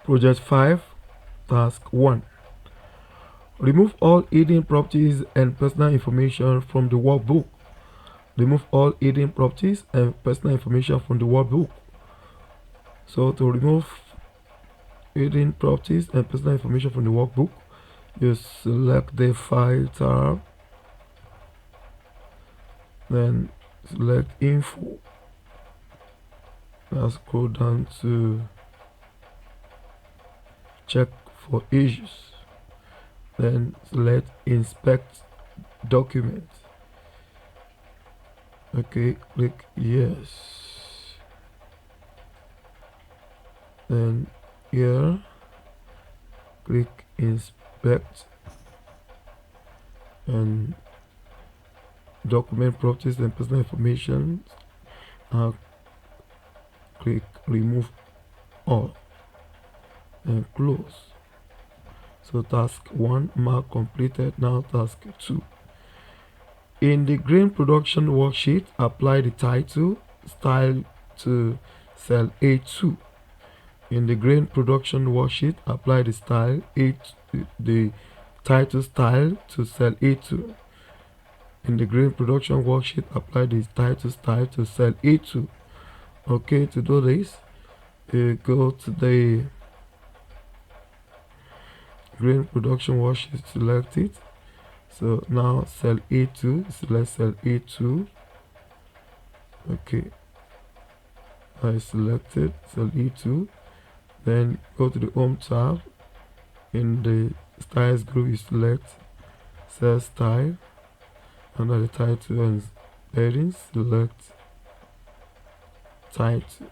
Project 5, Task 1. Remove all hidden properties and personal information from the workbook. Remove all hidden properties and personal information from the workbook. So to remove hidden properties and personal information from the workbook, you select the File tab, then select Info. Now scroll down to Check for Issues. Then select Inspect Document. Okay, click Yes. Then here, click Inspect and Document Properties and Personal Information. Click Remove All and close. So task 1 mark completed. Now task 2. In the grain production worksheet, apply the title style to cell A2. In the grain production worksheet, apply the title style to cell A2. In the grain production worksheet, apply the title style to cell A2. Okay, to do this, you go to the grain production worksheet, select it. So now cell A2, select cell A2. Okay, I selected cell A2. Then go to the Home tab. In the Styles group, you select Cell Style. Under the title and headings, select title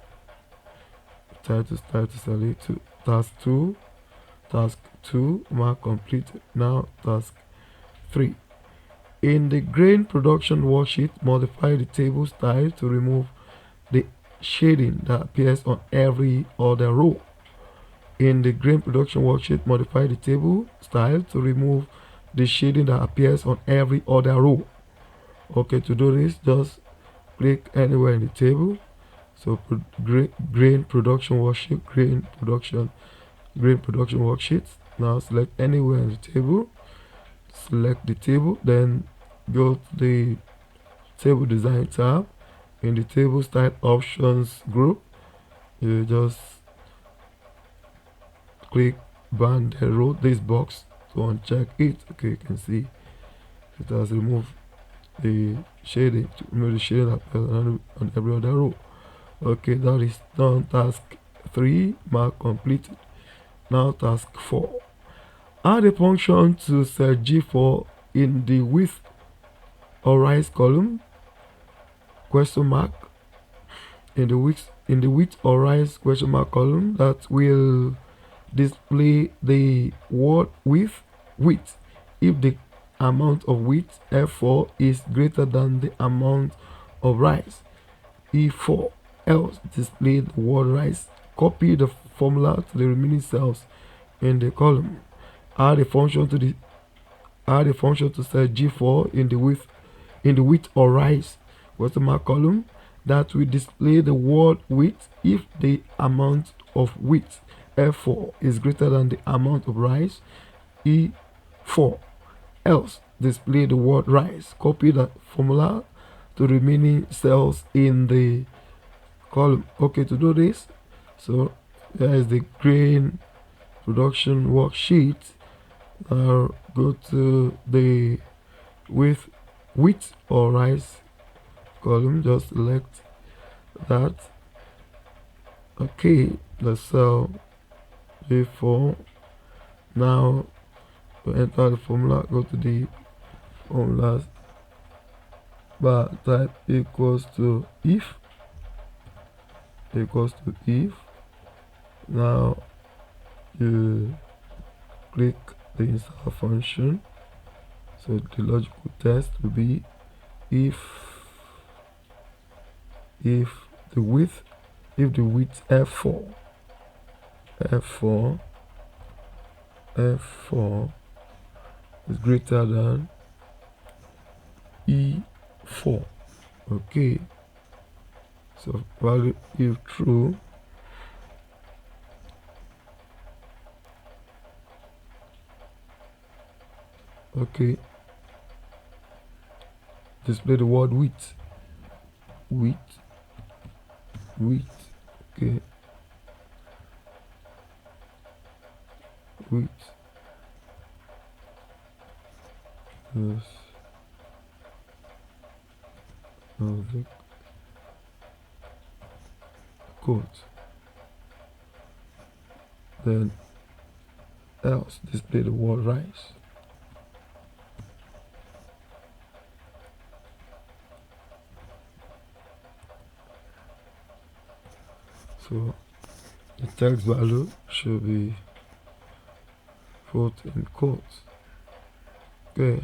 style to cell A2. Task 2 mark completed. Now task 3. In the grain production worksheet, modify the table style to remove the shading that appears on every other row. In the grain production worksheet, modify the table style to remove the shading that appears on every other row. Okay, to do this, just click anywhere in the table. So grain production worksheet, grain production worksheet. Now select anywhere in the table, select the table, then go to the table design tab. In the table style options group, you just click band the row this box to uncheck it. Okay, you can see it has removed the shading, to remove the shading on every other row. Okay, that is done. Task 3 mark completed. Now task 4. Add a function to cell G4 in the width or rise column, question mark, in the width or rise question mark column that will display the word width if the amount of width F4 is greater than the amount of rise E4, else display the word rise. Copy the formula to the remaining cells in the column. Add a function to cell G4 in the width or rise question mark column that will display the word width if the amount of width F4 is greater than the amount of rise E4, else display the word rise. Copy the formula to the remaining cells in the column. Okay, to do this, so here is the grain production worksheet. Now go to the width or rise column, just select that. Okay, the cell A4. Now to enter the formula, go to the formula bar, type equals to if. Now you click the insert function. So the logical test will be if the width F4 is greater than E4. Okay, so value if true, Okay, display the word width. Width. Okay, width. Yes. The quote. Then else display the word rise. So the text value should be put in quotes. Okay,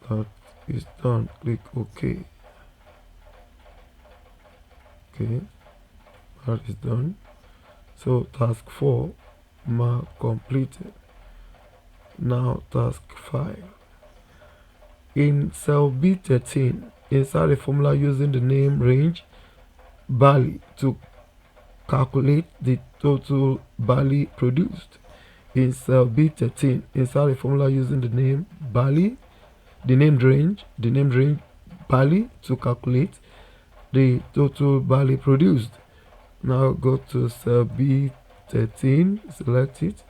that is done. Click OK. Okay, that is done. So task 4 mark completed. Now task 5. In cell B13, insert a formula using the name range barley to calculate the total barley produced. In cell B13, insert a formula using the name barley, the named range barley to calculate the total barley produced. Now go to cell B13, select it.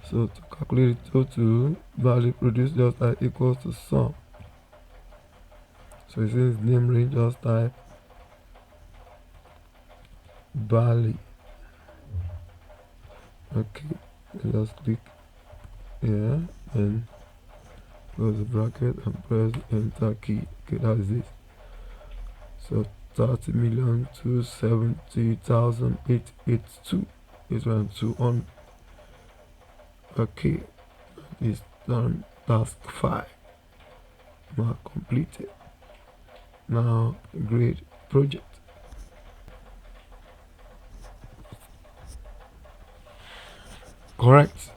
So to calculate the total barley produced, just type equals to sum. So since name range, just type barley. Okay, just click here and close the bracket and press enter key. Okay, that is it. So 30,270,882 is when 2 on. Okay, it's done. Task 5 mark completed. Now grade project. Correct.